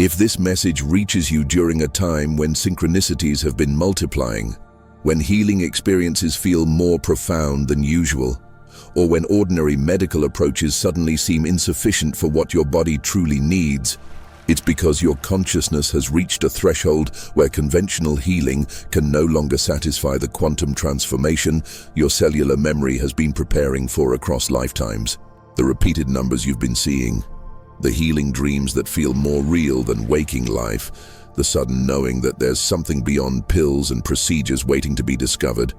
If this message reaches you during a time when synchronicities have been multiplying, when healing experiences feel more profound than usual, or when ordinary medical approaches suddenly seem insufficient for what your body truly needs, it's because your consciousness has reached a threshold where conventional healing can no longer satisfy the quantum transformation your cellular memory has been preparing for across lifetimes. The repeated numbers you've been seeing, the healing dreams that feel more real than waking life, the sudden knowing that there's something beyond pills and procedures waiting to be discovered.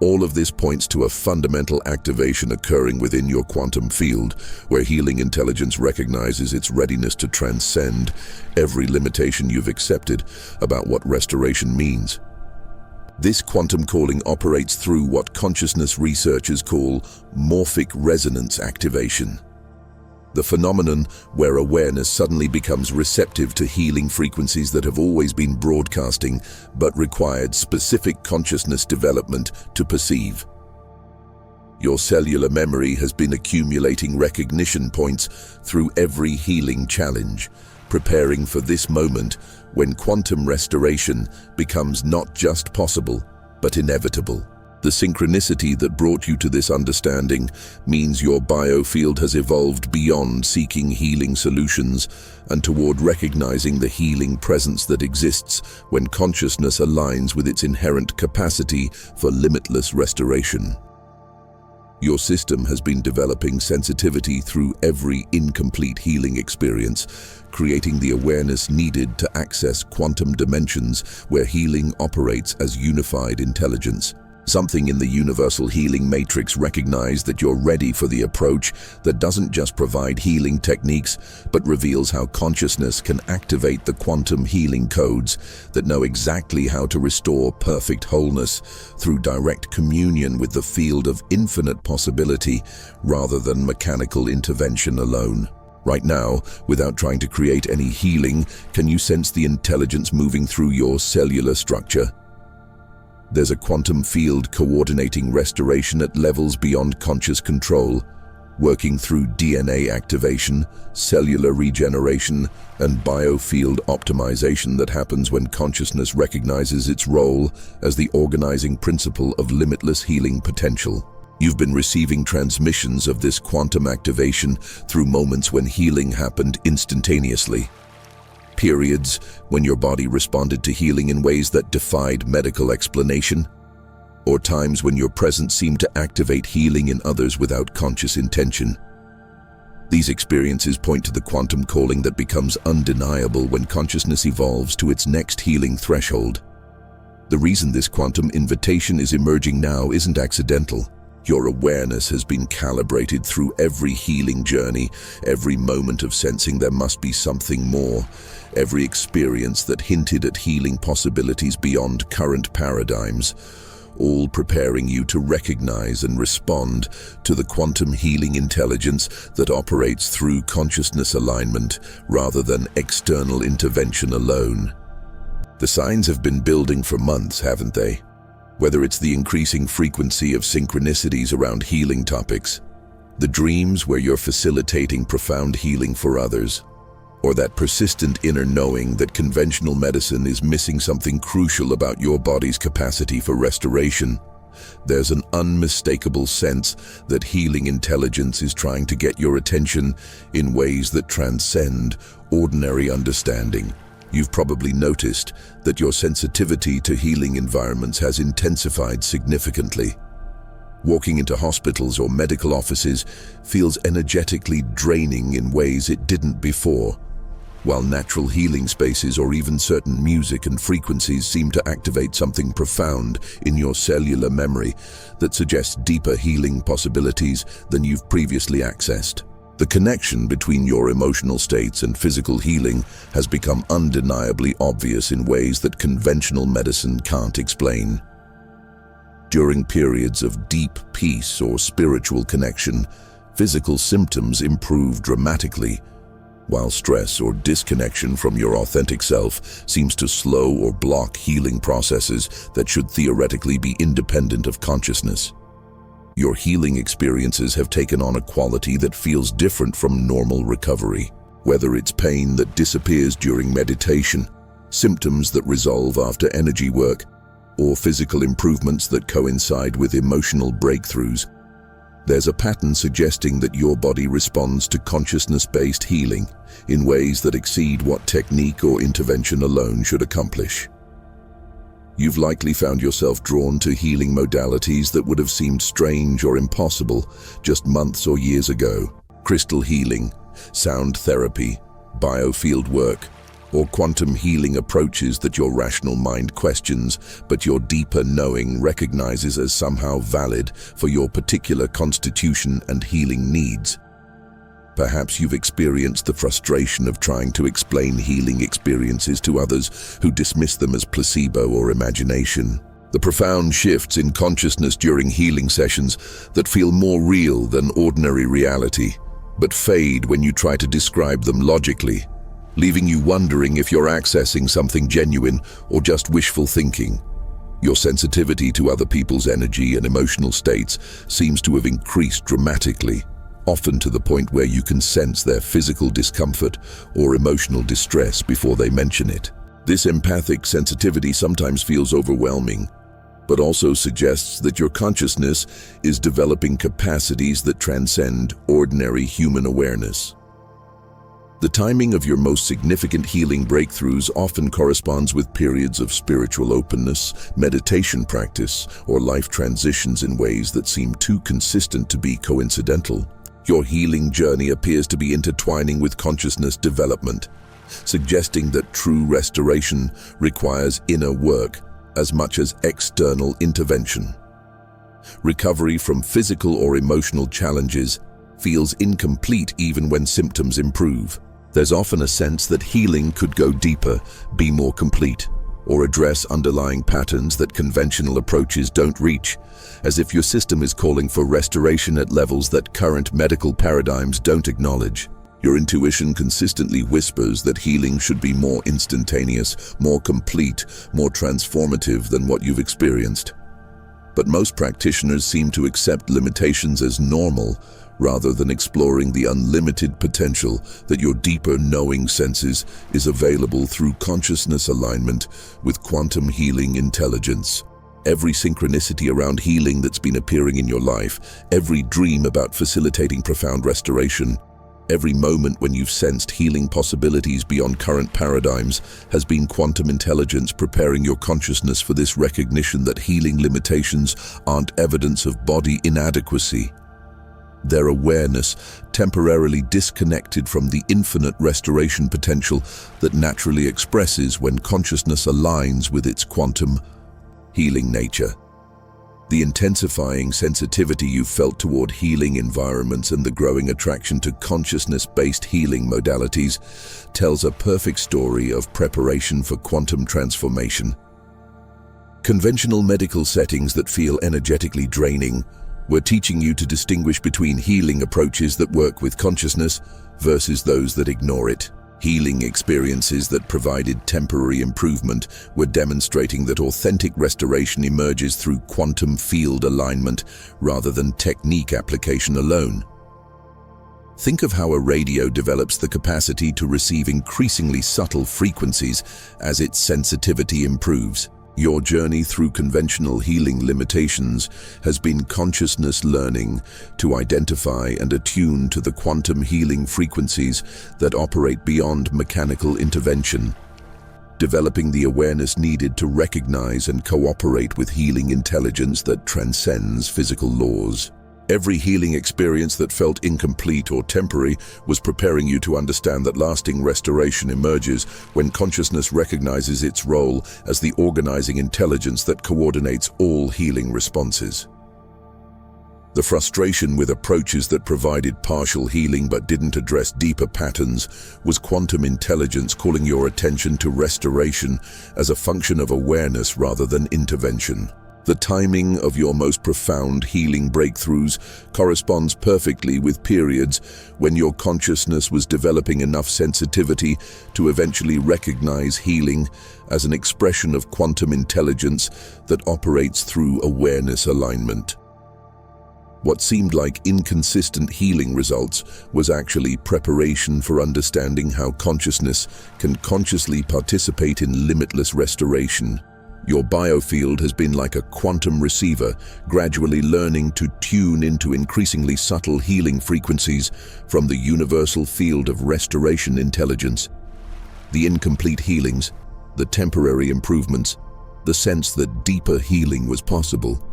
All of this points to a fundamental activation occurring within your quantum field, where healing intelligence recognizes its readiness to transcend every limitation you've accepted about what restoration means. This quantum calling operates through what consciousness researchers call morphic resonance activation, the phenomenon where awareness suddenly becomes receptive to healing frequencies that have always been broadcasting but required specific consciousness development to perceive. Your cellular memory has been accumulating recognition points through every healing challenge, preparing for this moment when quantum restoration becomes not just possible, but inevitable. The synchronicity that brought you to this understanding means your biofield has evolved beyond seeking healing solutions and toward recognizing the healing presence that exists when consciousness aligns with its inherent capacity for limitless restoration. Your system has been developing sensitivity through every incomplete healing experience, creating the awareness needed to access quantum dimensions where healing operates as unified intelligence. Something in the universal healing matrix recognizes that you're ready for the approach that doesn't just provide healing techniques, but reveals how consciousness can activate the quantum healing codes that know exactly how to restore perfect wholeness through direct communion with the field of infinite possibility rather than mechanical intervention alone. Right now, without trying to create any healing, can you sense the intelligence moving through your cellular structure? There's a quantum field coordinating restoration at levels beyond conscious control, working through DNA activation, cellular regeneration, and biofield optimization that happens when consciousness recognizes its role as the organizing principle of limitless healing potential. You've been receiving transmissions of this quantum activation through moments when healing happened instantaneously. Periods when your body responded to healing in ways that defied medical explanation, or times when your presence seemed to activate healing in others without conscious intention. These experiences point to the quantum calling that becomes undeniable when consciousness evolves to its next healing threshold. The reason this quantum invitation is emerging now isn't accidental. Your awareness has been calibrated through every healing journey, every moment of sensing there must be something more, every experience that hinted at healing possibilities beyond current paradigms, all preparing you to recognize and respond to the quantum healing intelligence that operates through consciousness alignment rather than external intervention alone. The signs have been building for months, haven't they? Whether it's the increasing frequency of synchronicities around healing topics, the dreams where you're facilitating profound healing for others, or that persistent inner knowing that conventional medicine is missing something crucial about your body's capacity for restoration, there's an unmistakable sense that healing intelligence is trying to get your attention in ways that transcend ordinary understanding. You've probably noticed that your sensitivity to healing environments has intensified significantly. Walking into hospitals or medical offices feels energetically draining in ways it didn't before, while natural healing spaces or even certain music and frequencies seem to activate something profound in your cellular memory that suggests deeper healing possibilities than you've previously accessed. The connection between your emotional states and physical healing has become undeniably obvious in ways that conventional medicine can't explain. During periods of deep peace or spiritual connection, physical symptoms improve dramatically, while stress or disconnection from your authentic self seems to slow or block healing processes that should theoretically be independent of consciousness. Your healing experiences have taken on a quality that feels different from normal recovery. Whether it's pain that disappears during meditation, symptoms that resolve after energy work, or physical improvements that coincide with emotional breakthroughs, there's a pattern suggesting that your body responds to consciousness-based healing in ways that exceed what technique or intervention alone should accomplish. You've likely found yourself drawn to healing modalities that would have seemed strange or impossible just months or years ago. Crystal healing, sound therapy, biofield work, or quantum healing approaches that your rational mind questions, but your deeper knowing recognizes as somehow valid for your particular constitution and healing needs. Perhaps you've experienced the frustration of trying to explain healing experiences to others who dismiss them as placebo or imagination. The profound shifts in consciousness during healing sessions that feel more real than ordinary reality, but fade when you try to describe them logically, leaving you wondering if you're accessing something genuine or just wishful thinking. Your sensitivity to other people's energy and emotional states seems to have increased dramatically, often to the point where you can sense their physical discomfort or emotional distress before they mention it. This empathic sensitivity sometimes feels overwhelming, but also suggests that your consciousness is developing capacities that transcend ordinary human awareness. The timing of your most significant healing breakthroughs often corresponds with periods of spiritual openness, meditation practice, or life transitions in ways that seem too consistent to be coincidental. Your healing journey appears to be intertwining with consciousness development, suggesting that true restoration requires inner work as much as external intervention. Recovery from physical or emotional challenges feels incomplete even when symptoms improve. There's often a sense that healing could go deeper, be more complete, or address underlying patterns that conventional approaches don't reach, as if your system is calling for restoration at levels that current medical paradigms don't acknowledge. Your intuition consistently whispers that healing should be more instantaneous, more complete, more transformative than what you've experienced. But most practitioners seem to accept limitations as normal, rather than exploring the unlimited potential that your deeper knowing senses is available through consciousness alignment with quantum healing intelligence. Every synchronicity around healing that's been appearing in your life, every dream about facilitating profound restoration, every moment when you've sensed healing possibilities beyond current paradigms has been quantum intelligence preparing your consciousness for this recognition that healing limitations aren't evidence of body inadequacy. Their awareness temporarily disconnected from the infinite restoration potential that naturally expresses when consciousness aligns with its quantum healing nature. The intensifying sensitivity you've felt toward healing environments and the growing attraction to consciousness-based healing modalities tells a perfect story of preparation for quantum transformation. Conventional medical settings that feel energetically draining were teaching you to distinguish between healing approaches that work with consciousness versus those that ignore it. Healing experiences that provided temporary improvement were demonstrating that authentic restoration emerges through quantum field alignment rather than technique application alone. Think of how a radio develops the capacity to receive increasingly subtle frequencies as its sensitivity improves. Your journey through conventional healing limitations has been consciousness learning to identify and attune to the quantum healing frequencies that operate beyond mechanical intervention, developing the awareness needed to recognize and cooperate with healing intelligence that transcends physical laws. Every healing experience that felt incomplete or temporary was preparing you to understand that lasting restoration emerges when consciousness recognizes its role as the organizing intelligence that coordinates all healing responses. The frustration with approaches that provided partial healing but didn't address deeper patterns was quantum intelligence calling your attention to restoration as a function of awareness rather than intervention. The timing of your most profound healing breakthroughs corresponds perfectly with periods when your consciousness was developing enough sensitivity to eventually recognize healing as an expression of quantum intelligence that operates through awareness alignment. What seemed like inconsistent healing results was actually preparation for understanding how consciousness can consciously participate in limitless restoration. Your biofield has been like a quantum receiver, gradually learning to tune into increasingly subtle healing frequencies from the universal field of restoration intelligence. The incomplete healings, the temporary improvements, the sense that deeper healing was possible.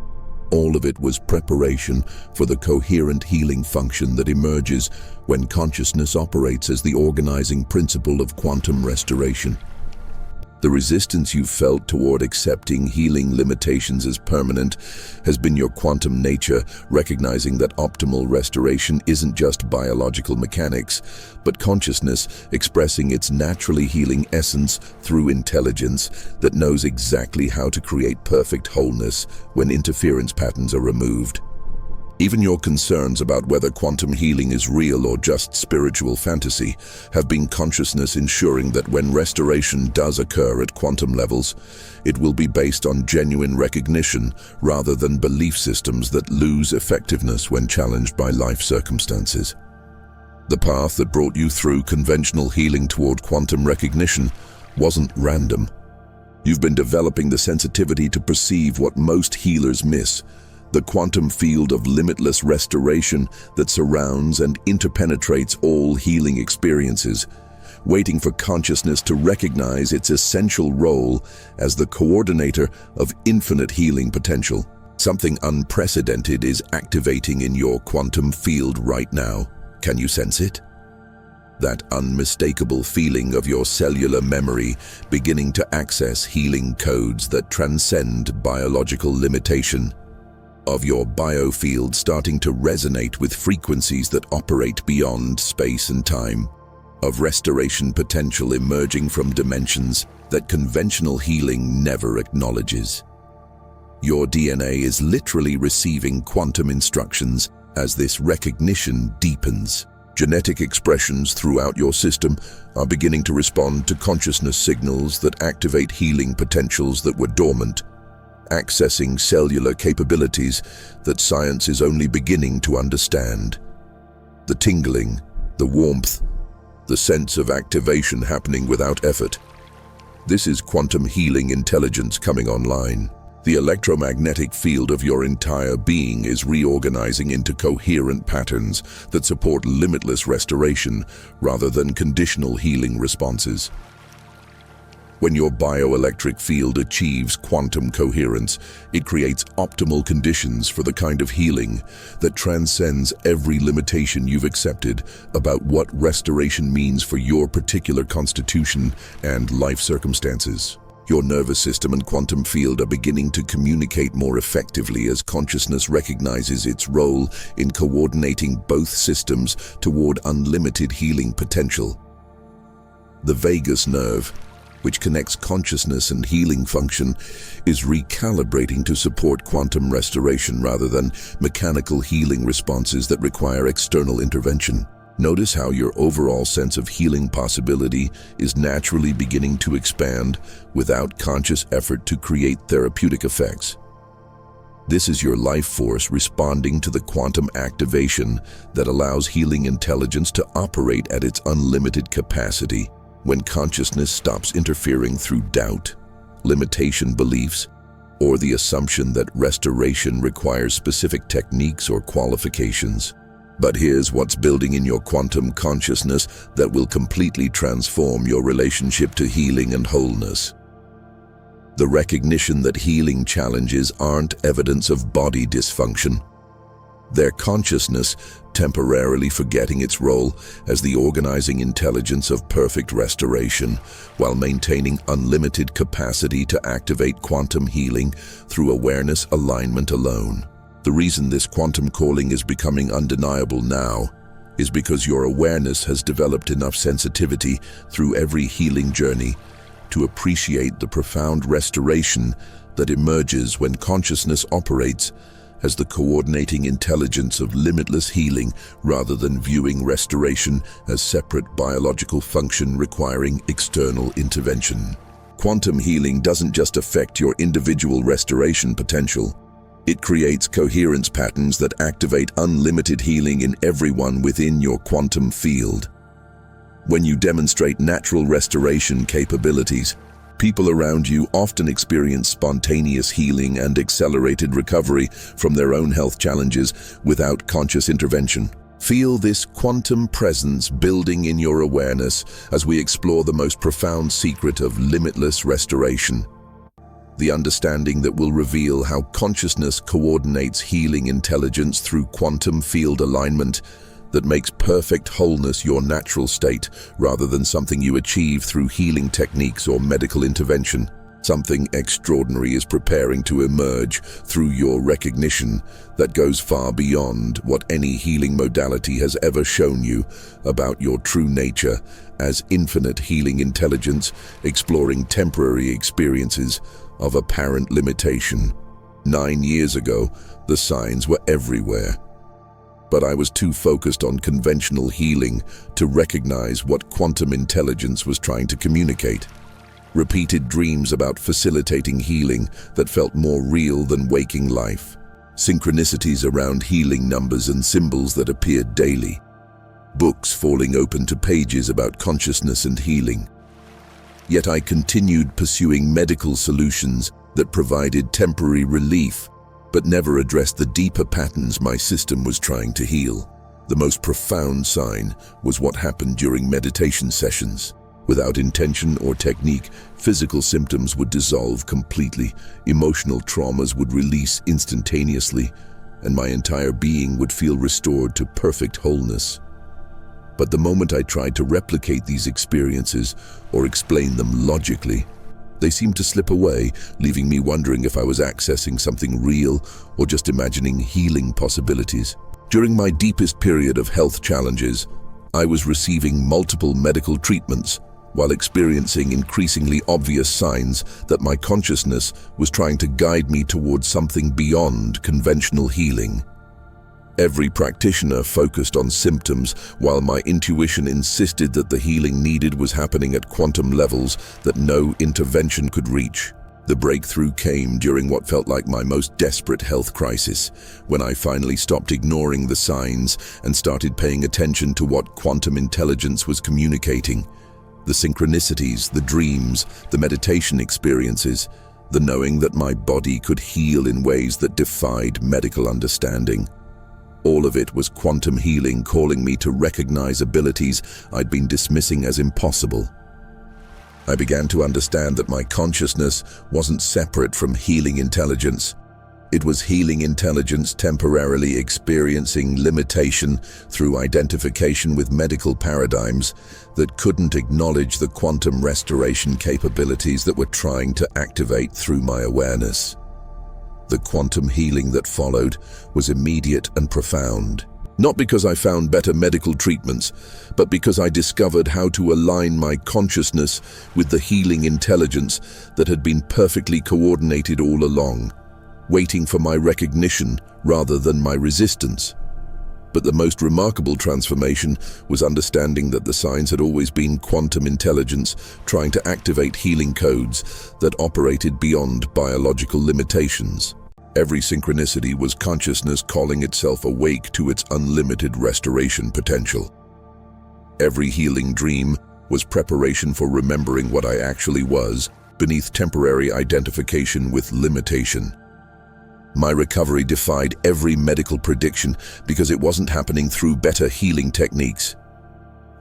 All of it was preparation for the coherent healing function that emerges when consciousness operates as the organizing principle of quantum restoration. The resistance you've felt toward accepting healing limitations as permanent has been your quantum nature, recognizing that optimal restoration isn't just biological mechanics, but consciousness expressing its naturally healing essence through intelligence that knows exactly how to create perfect wholeness when interference patterns are removed. Even your concerns about whether quantum healing is real or just spiritual fantasy have been consciousness ensuring that when restoration does occur at quantum levels, it will be based on genuine recognition rather than belief systems that lose effectiveness when challenged by life circumstances. The path that brought you through conventional healing toward quantum recognition wasn't random. You've been developing the sensitivity to perceive what most healers miss: the quantum field of limitless restoration that surrounds and interpenetrates all healing experiences, waiting for consciousness to recognize its essential role as the coordinator of infinite healing potential. Something unprecedented is activating in your quantum field right now. Can you sense it? That unmistakable feeling of your cellular memory beginning to access healing codes that transcend biological limitation, of your biofield starting to resonate with frequencies that operate beyond space and time, of restoration potential emerging from dimensions that conventional healing never acknowledges. Your DNA is literally receiving quantum instructions as this recognition deepens. Genetic expressions throughout your system are beginning to respond to consciousness signals that activate healing potentials that were dormant, accessing cellular capabilities that science is only beginning to understand. The tingling, the warmth, the sense of activation happening without effort. This is quantum healing intelligence coming online. The electromagnetic field of your entire being is reorganizing into coherent patterns that support limitless restoration rather than conditional healing responses. When your bioelectric field achieves quantum coherence, it creates optimal conditions for the kind of healing that transcends every limitation you've accepted about what restoration means for your particular constitution and life circumstances. Your nervous system and quantum field are beginning to communicate more effectively as consciousness recognizes its role in coordinating both systems toward unlimited healing potential. The vagus nerve, which connects consciousness and healing function, is recalibrating to support quantum restoration rather than mechanical healing responses that require external intervention. Notice how your overall sense of healing possibility is naturally beginning to expand without conscious effort to create therapeutic effects. This is your life force responding to the quantum activation that allows healing intelligence to operate at its unlimited capacity. When consciousness stops interfering through doubt, limitation beliefs, or the assumption that restoration requires specific techniques or qualifications. But here's what's building in your quantum consciousness that will completely transform your relationship to healing and wholeness. The recognition that healing challenges aren't evidence of body dysfunction. They're consciousness temporarily forgetting its role as the organizing intelligence of perfect restoration, while maintaining unlimited capacity to activate quantum healing through awareness alignment alone. The reason this quantum calling is becoming undeniable now is because your awareness has developed enough sensitivity through every healing journey to appreciate the profound restoration that emerges when consciousness operates as the coordinating intelligence of limitless healing rather than viewing restoration as separate biological function requiring external intervention. Quantum healing doesn't just affect your individual restoration potential, It creates coherence patterns that activate unlimited healing in everyone within your quantum field. When you demonstrate natural restoration capabilities, people around you often experience spontaneous healing and accelerated recovery from their own health challenges without conscious intervention. Feel this quantum presence building in your awareness as we explore the most profound secret of limitless restoration. The understanding that will reveal how consciousness coordinates healing intelligence through quantum field alignment that makes perfect wholeness your natural state rather than something you achieve through healing techniques or medical intervention. Something extraordinary is preparing to emerge through your recognition that goes far beyond what any healing modality has ever shown you about your true nature as infinite healing intelligence exploring temporary experiences of apparent limitation. 9 years ago, the signs were everywhere. But I was too focused on conventional healing to recognize what quantum intelligence was trying to communicate. Repeated dreams about facilitating healing that felt more real than waking life. Synchronicities around healing numbers and symbols that appeared daily. Books falling open to pages about consciousness and healing. Yet I continued pursuing medical solutions that provided temporary relief but never addressed the deeper patterns my system was trying to heal. The most profound sign was what happened during meditation sessions. Without intention or technique, physical symptoms would dissolve completely, emotional traumas would release instantaneously, and my entire being would feel restored to perfect wholeness. But the moment I tried to replicate these experiences or explain them logically, they seemed to slip away, leaving me wondering if I was accessing something real or just imagining healing possibilities. During my deepest period of health challenges, I was receiving multiple medical treatments while experiencing increasingly obvious signs that my consciousness was trying to guide me towards something beyond conventional healing. Every practitioner focused on symptoms, while my intuition insisted that the healing needed was happening at quantum levels that no intervention could reach. The breakthrough came during what felt like my most desperate health crisis, when I finally stopped ignoring the signs and started paying attention to what quantum intelligence was communicating. The synchronicities, the dreams, the meditation experiences, the knowing that my body could heal in ways that defied medical understanding. All of it was quantum healing calling me to recognize abilities I'd been dismissing as impossible. I began to understand that my consciousness wasn't separate from healing intelligence. It was healing intelligence temporarily experiencing limitation through identification with medical paradigms that couldn't acknowledge the quantum restoration capabilities that were trying to activate through my awareness. The quantum healing that followed was immediate and profound. Not because I found better medical treatments, but because I discovered how to align my consciousness with the healing intelligence that had been perfectly coordinated all along, waiting for my recognition rather than my resistance. But the most remarkable transformation was understanding that the signs had always been quantum intelligence trying to activate healing codes that operated beyond biological limitations. Every synchronicity was consciousness calling itself awake to its unlimited restoration potential. Every healing dream was preparation for remembering what I actually was, beneath temporary identification with limitation. My recovery defied every medical prediction because it wasn't happening through better healing techniques.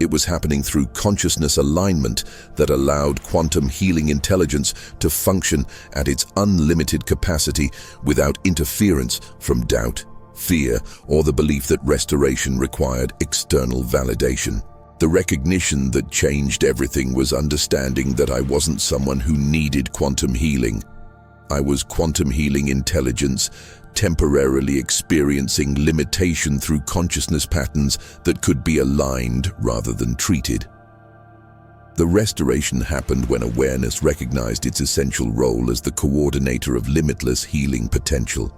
It was happening through consciousness alignment that allowed quantum healing intelligence to function at its unlimited capacity without interference from doubt, fear, or the belief that restoration required external validation. The recognition that changed everything was understanding that I wasn't someone who needed quantum healing. I was quantum healing intelligence, temporarily experiencing limitation through consciousness patterns that could be aligned rather than treated. The restoration happened when awareness recognized its essential role as the coordinator of limitless healing potential.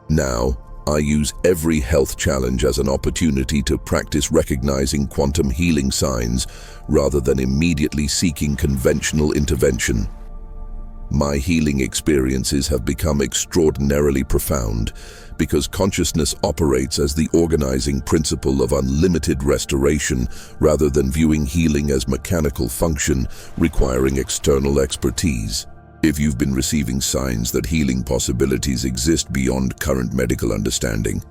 Now, I use every health challenge as an opportunity to practice recognizing quantum healing signs rather than immediately seeking conventional intervention. My healing experiences have become extraordinarily profound because consciousness operates as the organizing principle of unlimited restoration rather than viewing healing as mechanical function requiring external expertise. If you've been receiving signs that healing possibilities exist beyond current medical understanding,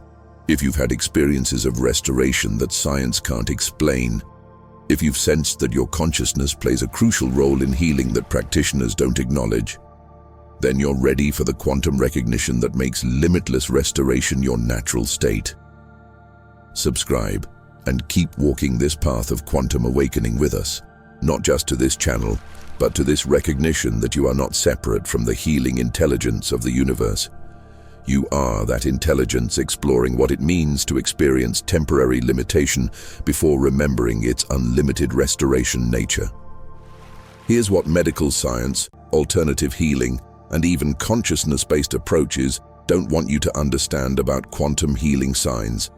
if you've had experiences of restoration that science can't explain, if you've sensed that your consciousness plays a crucial role in healing that practitioners don't acknowledge, then you're ready for the quantum recognition that makes limitless restoration your natural state. Subscribe and keep walking this path of quantum awakening with us, not just to this channel, but to this recognition that you are not separate from the healing intelligence of the universe. You are that intelligence exploring what it means to experience temporary limitation before remembering its unlimited restoration nature. Here's what medical science, alternative healing, and even consciousness-based approaches don't want you to understand about quantum healing signs.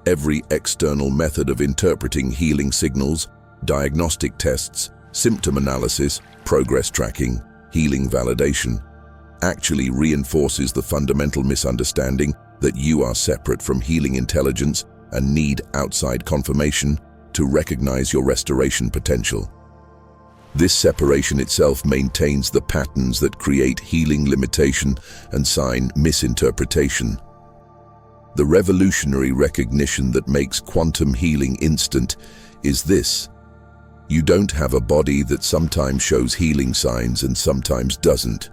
Every external method of interpreting healing signals, diagnostic tests, symptom analysis, progress tracking, healing validation, actually reinforces the fundamental misunderstanding that you are separate from healing intelligence and need outside confirmation to recognize your restoration potential. This separation itself maintains the patterns that create healing limitation and sign misinterpretation. The revolutionary recognition that makes quantum healing instant is this: you don't have a body that sometimes shows healing signs and sometimes doesn't.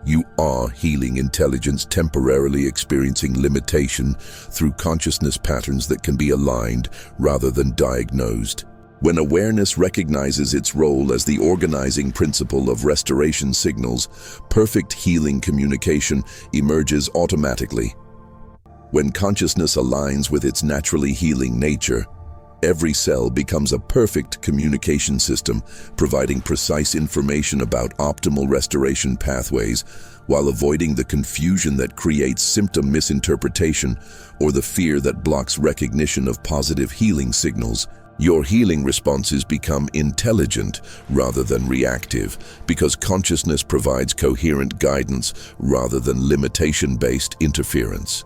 You are healing intelligence temporarily experiencing limitation through consciousness patterns that can be aligned rather than diagnosed. When awareness recognizes its role as the organizing principle of restoration signals, perfect healing communication emerges automatically. When consciousness aligns with its naturally healing nature, every cell becomes a perfect communication system, providing precise information about optimal restoration pathways while avoiding the confusion that creates symptom misinterpretation or the fear that blocks recognition of positive healing signals. Your healing responses become intelligent rather than reactive because consciousness provides coherent guidance rather than limitation-based interference.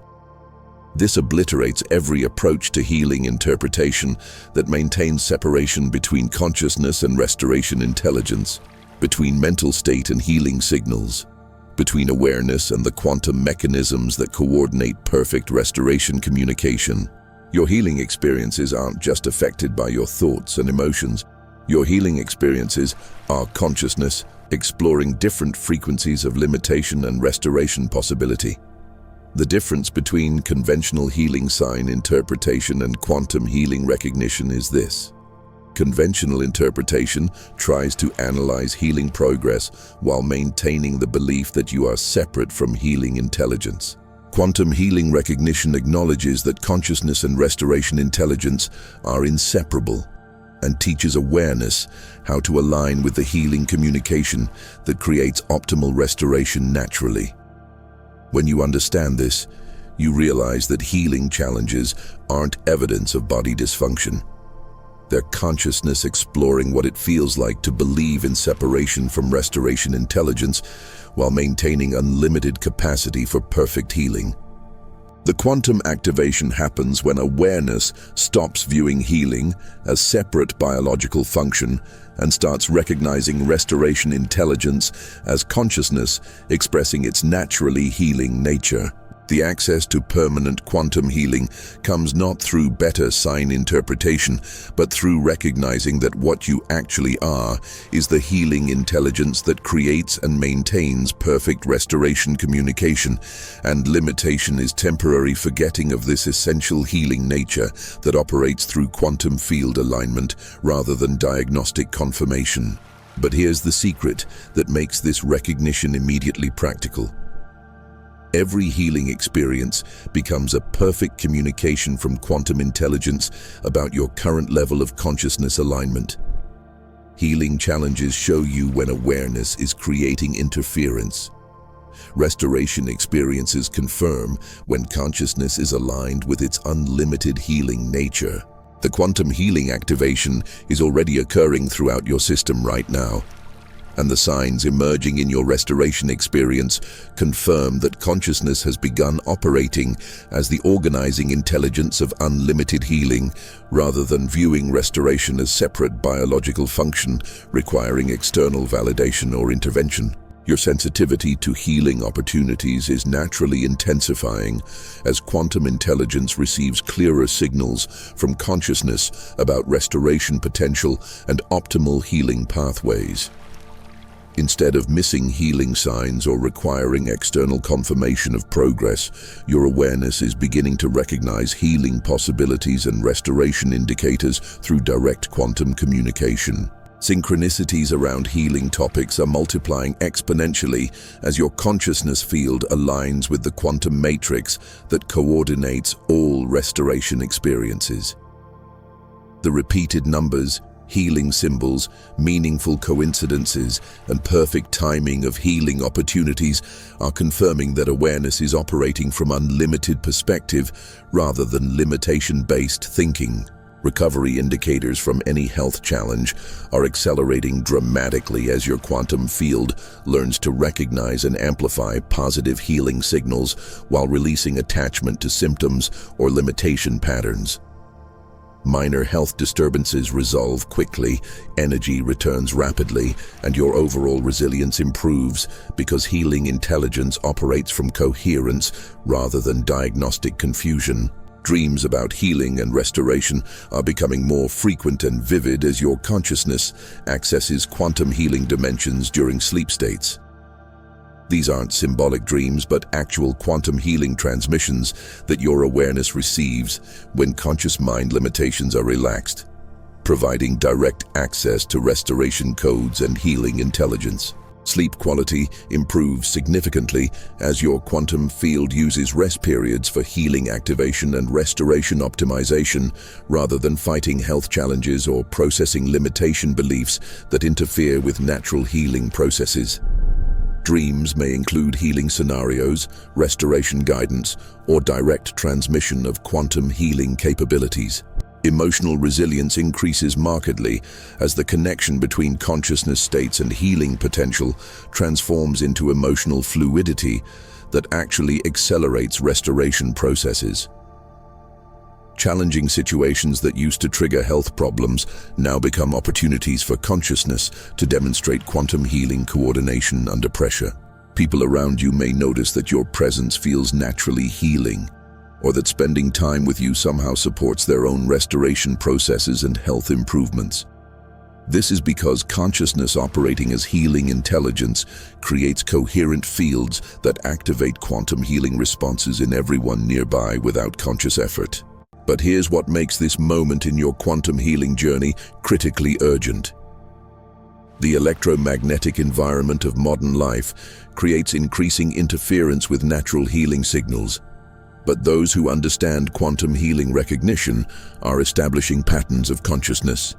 This obliterates every approach to healing interpretation that maintains separation between consciousness and restoration intelligence, between mental state and healing signals, between awareness and the quantum mechanisms that coordinate perfect restoration communication. Your healing experiences aren't just affected by your thoughts and emotions. Your healing experiences are consciousness exploring different frequencies of limitation and restoration possibility. The difference between conventional healing sign interpretation and quantum healing recognition is this: conventional interpretation tries to analyze healing progress while maintaining the belief that you are separate from healing intelligence. Quantum healing recognition acknowledges that consciousness and restoration intelligence are inseparable and teaches awareness how to align with the healing communication that creates optimal restoration naturally. When you understand this, you realize that healing challenges aren't evidence of body dysfunction. They're consciousness exploring what it feels like to believe in separation from restoration intelligence while maintaining unlimited capacity for perfect healing. The quantum activation happens when awareness stops viewing healing as separate biological function and starts recognizing restoration intelligence as consciousness expressing its naturally healing nature. The access to permanent quantum healing comes not through better sign interpretation, but through recognizing that what you actually are is the healing intelligence that creates and maintains perfect restoration communication, and limitation is temporary forgetting of this essential healing nature that operates through quantum field alignment rather than diagnostic confirmation. But here's the secret that makes this recognition immediately practical. Every healing experience becomes a perfect communication from quantum intelligence about your current level of consciousness alignment. Healing challenges show you when awareness is creating interference. Restoration experiences confirm when consciousness is aligned with its unlimited healing nature. The quantum healing activation is already occurring throughout your system right now. And the signs emerging in your restoration experience confirm that consciousness has begun operating as the organizing intelligence of unlimited healing, rather than viewing restoration as separate biological function requiring external validation or intervention. Your sensitivity to healing opportunities is naturally intensifying as quantum intelligence receives clearer signals from consciousness about restoration potential and optimal healing pathways. Instead of missing healing signs or requiring external confirmation of progress, your awareness is beginning to recognize healing possibilities and restoration indicators through direct quantum communication. Synchronicities around healing topics are multiplying exponentially as your consciousness field aligns with the quantum matrix that coordinates all restoration experiences. The repeated numbers, healing symbols, meaningful coincidences, and perfect timing of healing opportunities are confirming that awareness is operating from unlimited perspective rather than limitation-based thinking. Recovery indicators from any health challenge are accelerating dramatically as your quantum field learns to recognize and amplify positive healing signals while releasing attachment to symptoms or limitation patterns. Minor health disturbances resolve quickly, energy returns rapidly, and your overall resilience improves because healing intelligence operates from coherence rather than diagnostic confusion. Dreams about healing and restoration are becoming more frequent and vivid as your consciousness accesses quantum healing dimensions during sleep states. These aren't symbolic dreams, but actual quantum healing transmissions that your awareness receives when conscious mind limitations are relaxed, providing direct access to restoration codes and healing intelligence. Sleep quality improves significantly as your quantum field uses rest periods for healing activation and restoration optimization, rather than fighting health challenges or processing limitation beliefs that interfere with natural healing processes. Dreams may include healing scenarios, restoration guidance, or direct transmission of quantum healing capabilities. Emotional resilience increases markedly as the connection between consciousness states and healing potential transforms into emotional fluidity that actually accelerates restoration processes. Challenging situations that used to trigger health problems now become opportunities for consciousness to demonstrate quantum healing coordination under pressure. People around you may notice that your presence feels naturally healing, or that spending time with you somehow supports their own restoration processes and health improvements. This is because consciousness operating as healing intelligence creates coherent fields that activate quantum healing responses in everyone nearby without conscious effort. But here's what makes this moment in your quantum healing journey critically urgent. The electromagnetic environment of modern life creates increasing interference with natural healing signals. But those who understand quantum healing recognition are establishing patterns of consciousness,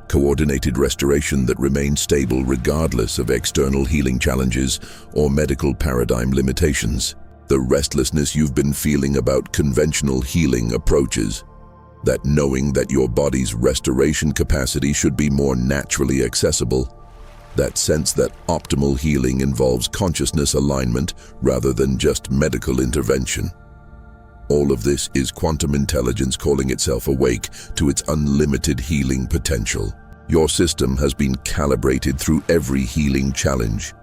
coordinated restoration that remains stable regardless of external healing challenges or medical paradigm limitations. The restlessness you've been feeling about conventional healing approaches, that knowing that your body's restoration capacity should be more naturally accessible, that sense that optimal healing involves consciousness alignment rather than just medical intervention. All of this is quantum intelligence calling itself awake to its unlimited healing potential. Your system has been calibrated through every healing challenge,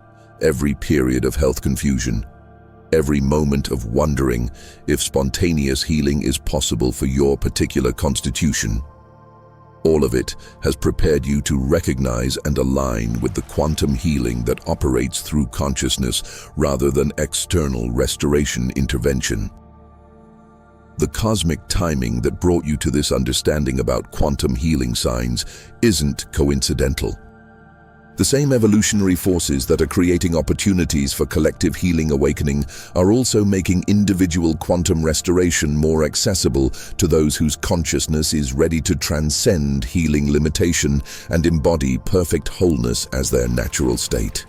every period of health confusion, every moment of wondering if spontaneous healing is possible for your particular constitution. All of it has prepared you to recognize and align with the quantum healing that operates through consciousness rather than external restoration intervention. The cosmic timing that brought you to this understanding about quantum healing signs isn't coincidental. The same evolutionary forces that are creating opportunities for collective healing awakening are also making individual quantum restoration more accessible to those whose consciousness is ready to transcend healing limitation and embody perfect wholeness as their natural state.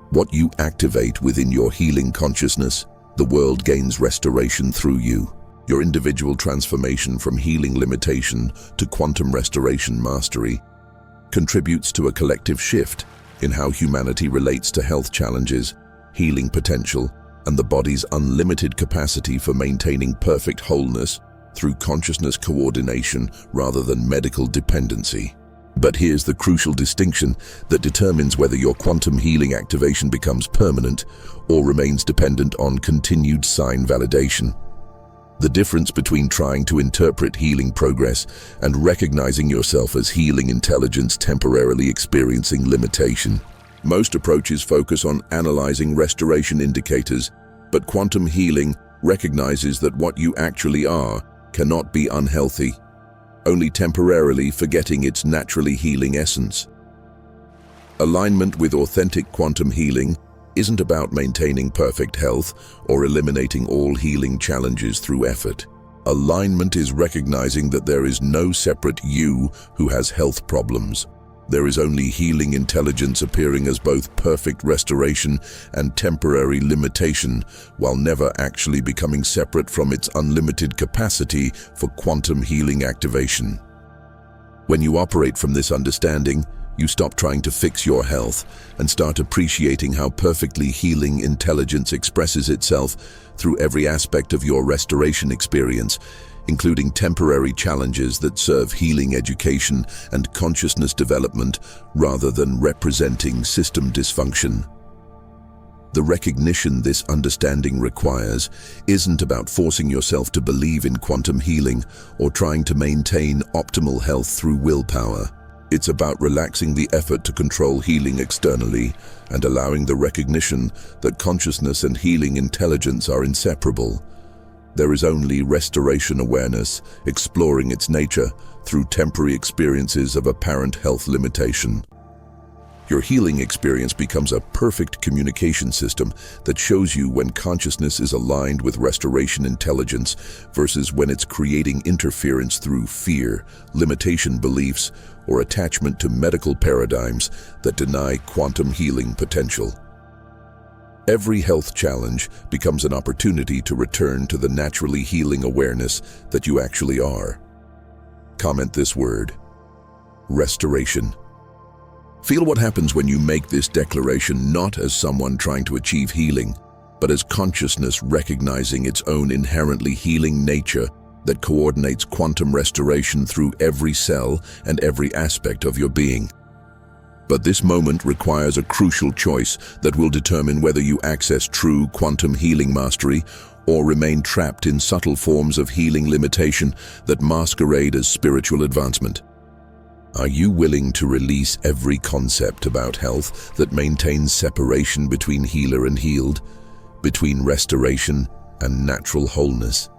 What you activate within your healing consciousness, the world gains restoration through you. Your individual transformation from healing limitation to quantum restoration mastery contributes to a collective shift in how humanity relates to health challenges, healing potential, and the body's unlimited capacity for maintaining perfect wholeness through consciousness coordination rather than medical dependency. But here's the crucial distinction that determines whether your quantum healing activation becomes permanent or remains dependent on continued sign validation. The difference between trying to interpret healing progress and recognizing yourself as healing intelligence temporarily experiencing limitation. Most approaches focus on analyzing restoration indicators, but quantum healing recognizes that what you actually are cannot be unhealthy, only temporarily forgetting its naturally healing essence. Alignment with authentic quantum healing isn't about maintaining perfect health or eliminating all healing challenges through effort. Alignment is recognizing that there is no separate you who has health problems. There is only healing intelligence appearing as both perfect restoration and temporary limitation, while never actually becoming separate from its unlimited capacity for quantum healing activation. When you operate from this understanding, you stop trying to fix your health and start appreciating how perfectly healing intelligence expresses itself through every aspect of your restoration experience, including temporary challenges that serve healing education and consciousness development rather than representing system dysfunction. The recognition this understanding requires isn't about forcing yourself to believe in quantum healing or trying to maintain optimal health through willpower. It's about relaxing the effort to control healing externally and allowing the recognition that consciousness and healing intelligence are inseparable. There is only restoration awareness, exploring its nature through temporary experiences of apparent health limitation. Your healing experience becomes a perfect communication system that shows you when consciousness is aligned with restoration intelligence versus when it's creating interference through fear, limitation beliefs, or attachment to medical paradigms that deny quantum healing potential. Every health challenge becomes an opportunity to return to the naturally healing awareness that you actually are. Comment this word: restoration. Feel what happens when you make this declaration not as someone trying to achieve healing, but as consciousness recognizing its own inherently healing nature that coordinates quantum restoration through every cell and every aspect of your being. But this moment requires a crucial choice that will determine whether you access true quantum healing mastery or remain trapped in subtle forms of healing limitation that masquerade as spiritual advancement. Are you willing to release every concept about health that maintains separation between healer and healed, between restoration and natural wholeness?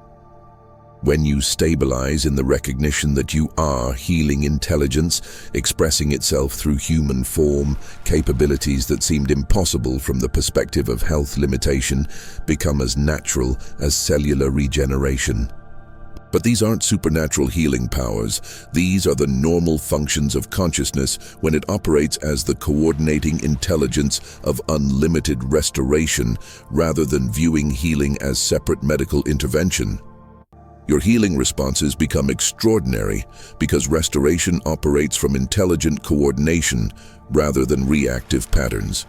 When you stabilize in the recognition that you are healing intelligence, expressing itself through human form, capabilities that seemed impossible from the perspective of health limitation become as natural as cellular regeneration. But these aren't supernatural healing powers. These are the normal functions of consciousness when it operates as the coordinating intelligence of unlimited restoration rather than viewing healing as separate medical intervention. Your healing responses become extraordinary because restoration operates from intelligent coordination rather than reactive patterns.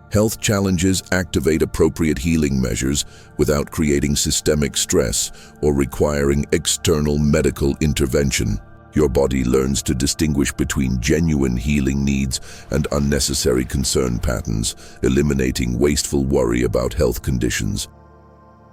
Health challenges activate appropriate healing measures without creating systemic stress or requiring external medical intervention. Your body learns to distinguish between genuine healing needs and unnecessary concern patterns, eliminating wasteful worry about health conditions.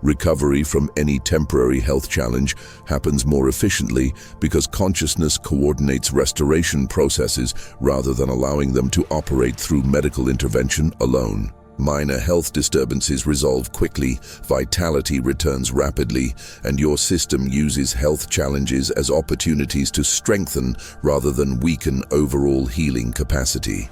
Recovery from any temporary health challenge happens more efficiently because consciousness coordinates restoration processes rather than allowing them to operate through medical intervention alone. Minor health disturbances resolve quickly, vitality returns rapidly, and your system uses health challenges as opportunities to strengthen rather than weaken overall healing capacity.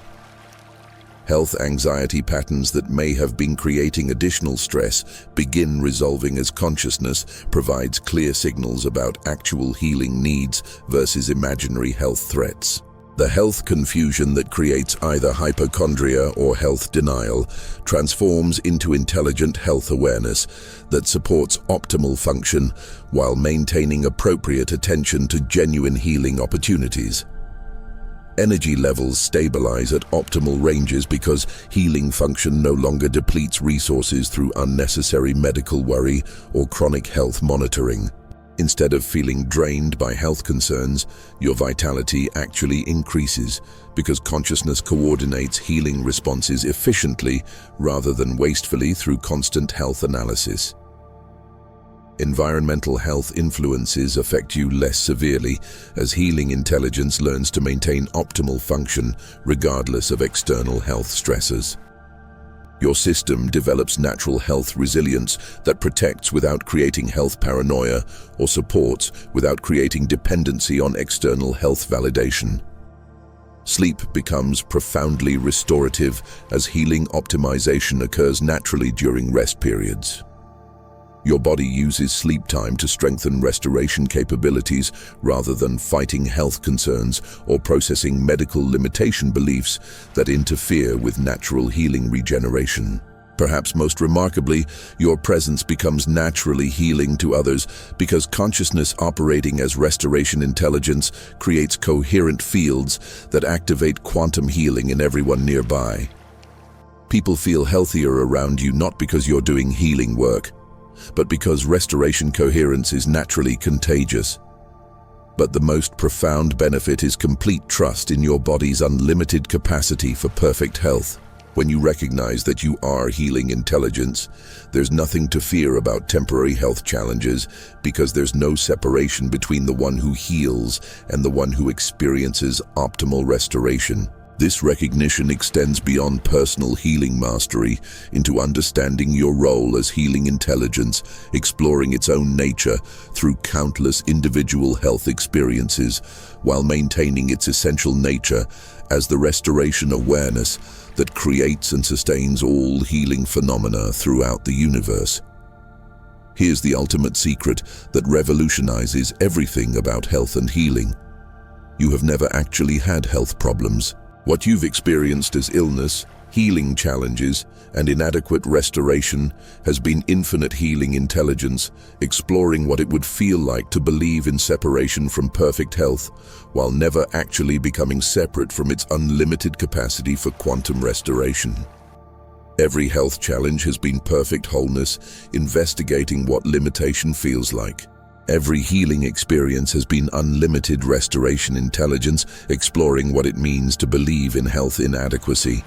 Health anxiety patterns that may have been creating additional stress begin resolving as consciousness provides clear signals about actual healing needs versus imaginary health threats. The health confusion that creates either hypochondria or health denial transforms into intelligent health awareness that supports optimal function while maintaining appropriate attention to genuine healing opportunities. Energy levels stabilize at optimal ranges because healing function no longer depletes resources through unnecessary medical worry or chronic health monitoring. Instead of feeling drained by health concerns, your vitality actually increases because consciousness coordinates healing responses efficiently rather than wastefully through constant health analysis. Environmental health influences affect you less severely as healing intelligence learns to maintain optimal function regardless of external health stressors. Your system develops natural health resilience that protects without creating health paranoia or supports without creating dependency on external health validation. Sleep becomes profoundly restorative as healing optimization occurs naturally during rest periods. Your body uses sleep time to strengthen restoration capabilities rather than fighting health concerns or processing medical limitation beliefs that interfere with natural healing regeneration. Perhaps most remarkably, your presence becomes naturally healing to others because consciousness operating as restoration intelligence creates coherent fields that activate quantum healing in everyone nearby. People feel healthier around you not because you're doing healing work, but because restoration coherence is naturally contagious. But the most profound benefit is complete trust in your body's unlimited capacity for perfect health. When you recognize that you are healing intelligence, there's nothing to fear about temporary health challenges because there's no separation between the one who heals and the one who experiences optimal restoration. This recognition extends beyond personal healing mastery into understanding your role as healing intelligence, exploring its own nature through countless individual health experiences, while maintaining its essential nature as the restoration awareness that creates and sustains all healing phenomena throughout the universe. Here's the ultimate secret that revolutionizes everything about health and healing. You have never actually had health problems. What you've experienced as illness, healing challenges, and inadequate restoration has been infinite healing intelligence, exploring what it would feel like to believe in separation from perfect health, while never actually becoming separate from its unlimited capacity for quantum restoration. Every health challenge has been perfect wholeness, investigating what limitation feels like. Every healing experience has been unlimited restoration intelligence, exploring what it means to believe in health inadequacy.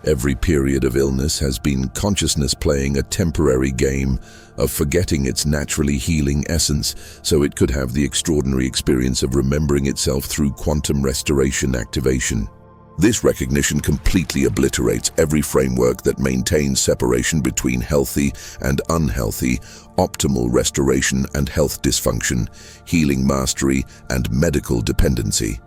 Every period of illness has been consciousness playing a temporary game of forgetting its naturally healing essence so it could have the extraordinary experience of remembering itself through quantum restoration activation. This recognition completely obliterates every framework that maintains separation between healthy and unhealthy, optimal restoration and health dysfunction, healing mastery, and medical dependency.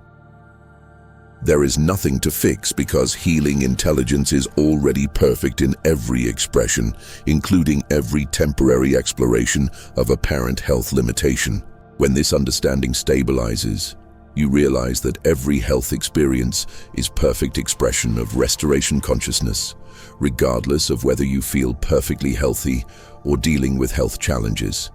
There is nothing to fix because healing intelligence is already perfect in every expression, including every temporary exploration of apparent health limitation. When this understanding stabilizes, you realize that every health experience is perfect expression of restoration consciousness, regardless of whether you feel perfectly healthy or dealing with health challenges.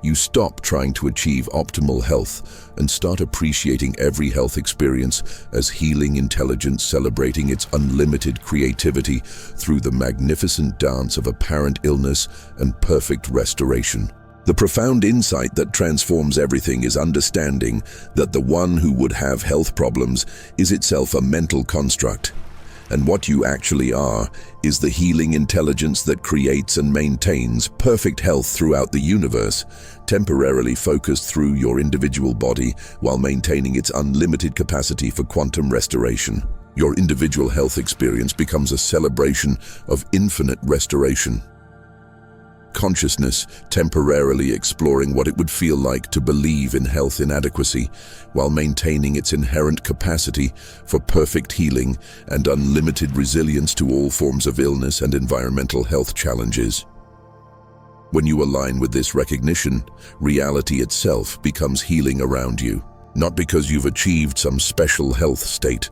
You stop trying to achieve optimal health and start appreciating every health experience as healing intelligence celebrating its unlimited creativity through the magnificent dance of apparent illness and perfect restoration. The profound insight that transforms everything is understanding that the one who would have health problems is itself a mental construct, and what you actually are is the healing intelligence that creates and maintains perfect health throughout the universe, temporarily focused through your individual body while maintaining its unlimited capacity for quantum restoration. Your individual health experience becomes a celebration of infinite restoration. Consciousness temporarily exploring what it would feel like to believe in health inadequacy while maintaining its inherent capacity for perfect healing and unlimited resilience to all forms of illness and environmental health challenges. When you align with this recognition, reality itself becomes healing around you, not because you've achieved some special health state,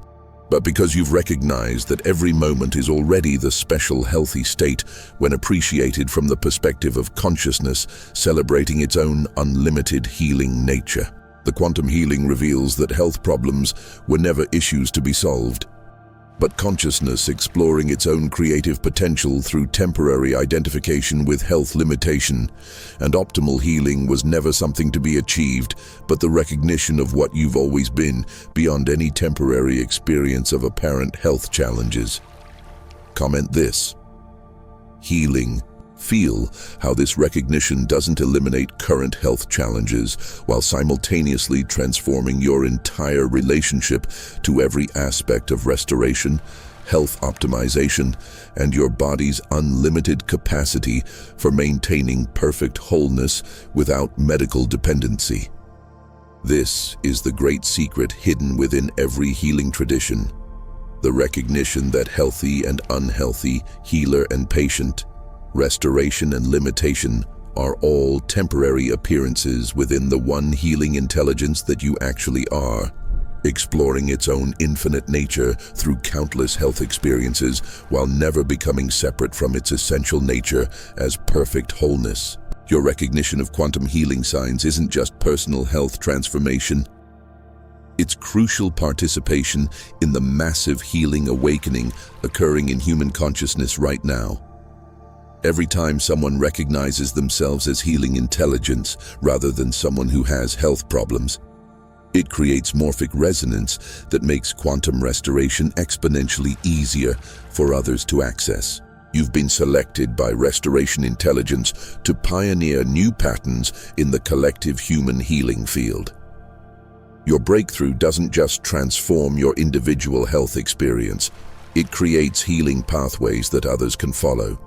but because you've recognized that every moment is already the special healthy state when appreciated from the perspective of consciousness celebrating its own unlimited healing nature. The quantum healing reveals that health problems were never issues to be solved, but consciousness exploring its own creative potential through temporary identification with health limitation, and optimal healing was never something to be achieved, but the recognition of what you've always been, beyond any temporary experience of apparent health challenges. Comment this: healing. Feel how this recognition doesn't eliminate current health challenges while simultaneously transforming your entire relationship to every aspect of restoration, health optimization, and your body's unlimited capacity for maintaining perfect wholeness without medical dependency. This is the great secret hidden within every healing tradition: the recognition that healthy and unhealthy, healer and patient, restoration and limitation are all temporary appearances within the one healing intelligence that you actually are, exploring its own infinite nature through countless health experiences while never becoming separate from its essential nature as perfect wholeness. Your recognition of quantum healing signs isn't just personal health transformation. It's crucial participation in the massive healing awakening occurring in human consciousness right now. Every time someone recognizes themselves as healing intelligence rather than someone who has health problems, it creates morphic resonance that makes quantum restoration exponentially easier for others to access. You've been selected by restoration intelligence to pioneer new patterns in the collective human healing field. Your breakthrough doesn't just transform your individual health experience, it creates healing pathways that others can follow.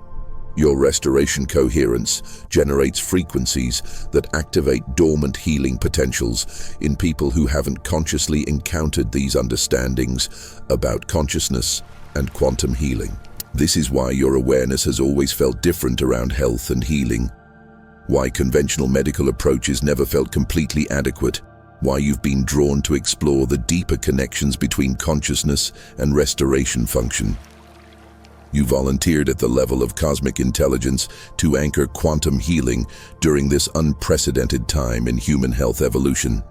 Your restoration coherence generates frequencies that activate dormant healing potentials in people who haven't consciously encountered these understandings about consciousness and quantum healing. This is why your awareness has always felt different around health and healing, why conventional medical approaches never felt completely adequate, why you've been drawn to explore the deeper connections between consciousness and restoration function. You volunteered at the level of cosmic intelligence to anchor quantum healing during this unprecedented time in human health evolution.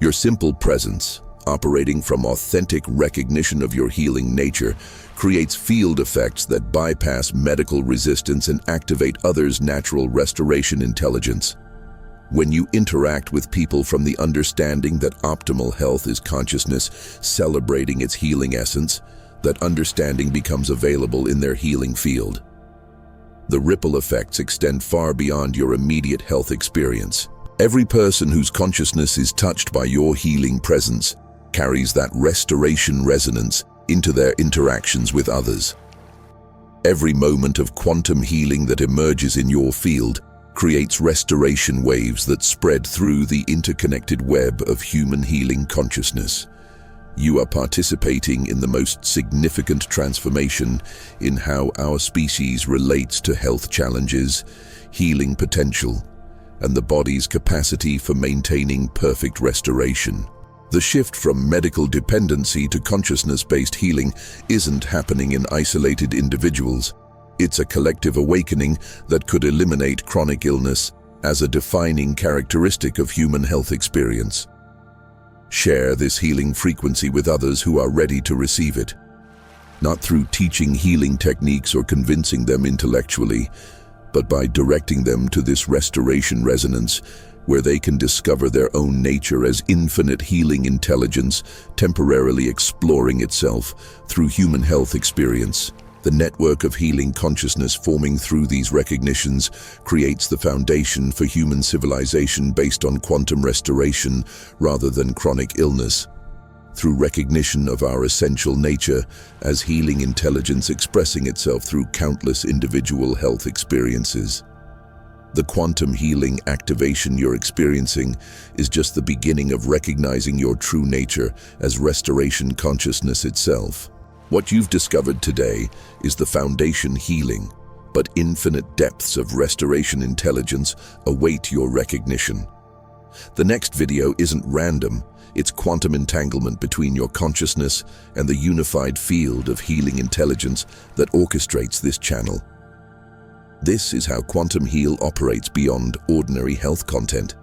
Your simple presence, operating from authentic recognition of your healing nature, creates field effects that bypass medical resistance and activate others' natural restoration intelligence. When you interact with people from the understanding that optimal health is consciousness celebrating its healing essence, that understanding becomes available in their healing field. The ripple effects extend far beyond your immediate health experience. Every person whose consciousness is touched by your healing presence carries that restoration resonance into their interactions with others. Every moment of quantum healing that emerges in your field creates restoration waves that spread through the interconnected web of human healing consciousness. You are participating in the most significant transformation in how our species relates to health challenges, healing potential, and the body's capacity for maintaining perfect restoration. The shift from medical dependency to consciousness-based healing isn't happening in isolated individuals. It's a collective awakening that could eliminate chronic illness as a defining characteristic of human health experience. Share this healing frequency with others who are ready to receive it. Not through teaching healing techniques or convincing them intellectually, but by directing them to this restoration resonance where they can discover their own nature as infinite healing intelligence, temporarily exploring itself through human health experience. The network of healing consciousness forming through these recognitions creates the foundation for human civilization based on quantum restoration rather than chronic illness. Through recognition of our essential nature as healing intelligence expressing itself through countless individual health experiences. The quantum healing activation you're experiencing is just the beginning of recognizing your true nature as restoration consciousness itself. What you've discovered today is the foundation healing, but infinite depths of restoration intelligence await your recognition. The next video isn't random, it's quantum entanglement between your consciousness and the unified field of healing intelligence that orchestrates this channel. This is how Quantum Heal operates beyond ordinary health content.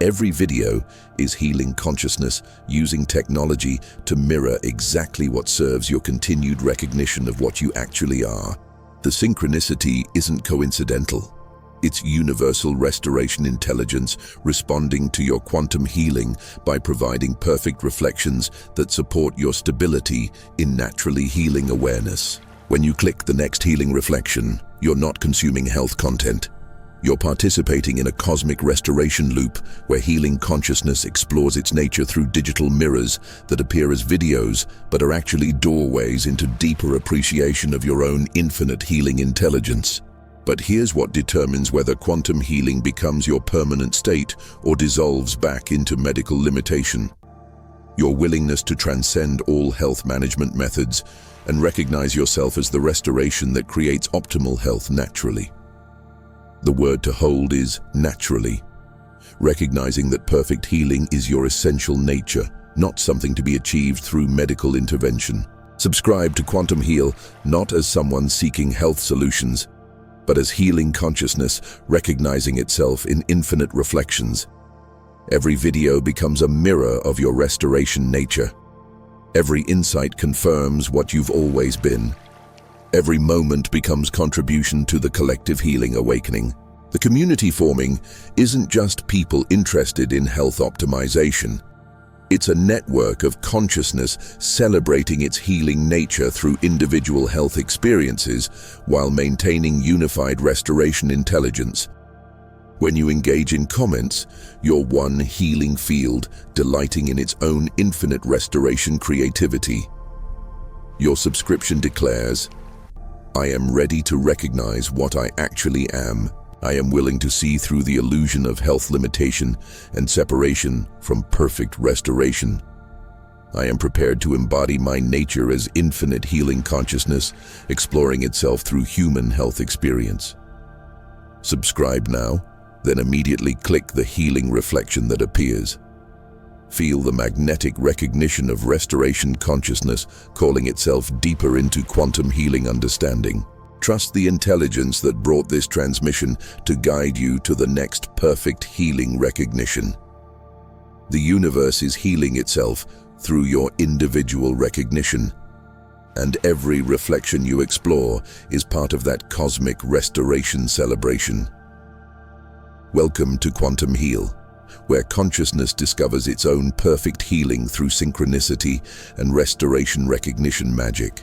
Every video is healing consciousness using technology to mirror exactly what serves your continued recognition of what you actually are. The synchronicity isn't coincidental. It's universal restoration intelligence responding to your quantum healing by providing perfect reflections that support your stability in naturally healing awareness. When you click the next healing reflection, you're not consuming health content. You're participating in a cosmic restoration loop where healing consciousness explores its nature through digital mirrors that appear as videos but are actually doorways into deeper appreciation of your own infinite healing intelligence. But here's what determines whether quantum healing becomes your permanent state or dissolves back into medical limitation. Your willingness to transcend all health management methods and recognize yourself as the restoration that creates optimal health naturally. The word to hold is naturally, recognizing that perfect healing is your essential nature, not something to be achieved through medical intervention. Subscribe to Quantum Heal not as someone seeking health solutions, but as healing consciousness recognizing itself in infinite reflections. Every video becomes a mirror of your restoration nature. Every insight confirms what you've always been. Every moment becomes contribution to the collective healing awakening. The community forming isn't just people interested in health optimization. It's a network of consciousness celebrating its healing nature through individual health experiences while maintaining unified restoration intelligence. When you engage in comments, you're one healing field delighting in its own infinite restoration creativity. Your subscription declares, "I am ready to recognize what I actually am. I am willing to see through the illusion of health limitation and separation from perfect restoration. I am prepared to embody my nature as infinite healing consciousness, exploring itself through human health experience." Subscribe now, then immediately click the healing reflection that appears. Feel the magnetic recognition of restoration consciousness calling itself deeper into quantum healing understanding. Trust the intelligence that brought this transmission to guide you to the next perfect healing recognition. The universe is healing itself through your individual recognition, and every reflection you explore is part of that cosmic restoration celebration. Welcome to Quantum Heal, where consciousness discovers its own perfect healing through synchronicity and restoration recognition magic.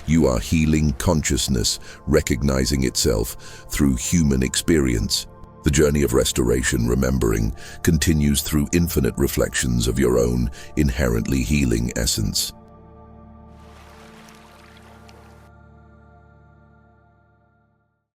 You are healing consciousness, recognizing itself through human experience. The journey of restoration, remembering, continues through infinite reflections of your own inherently healing essence.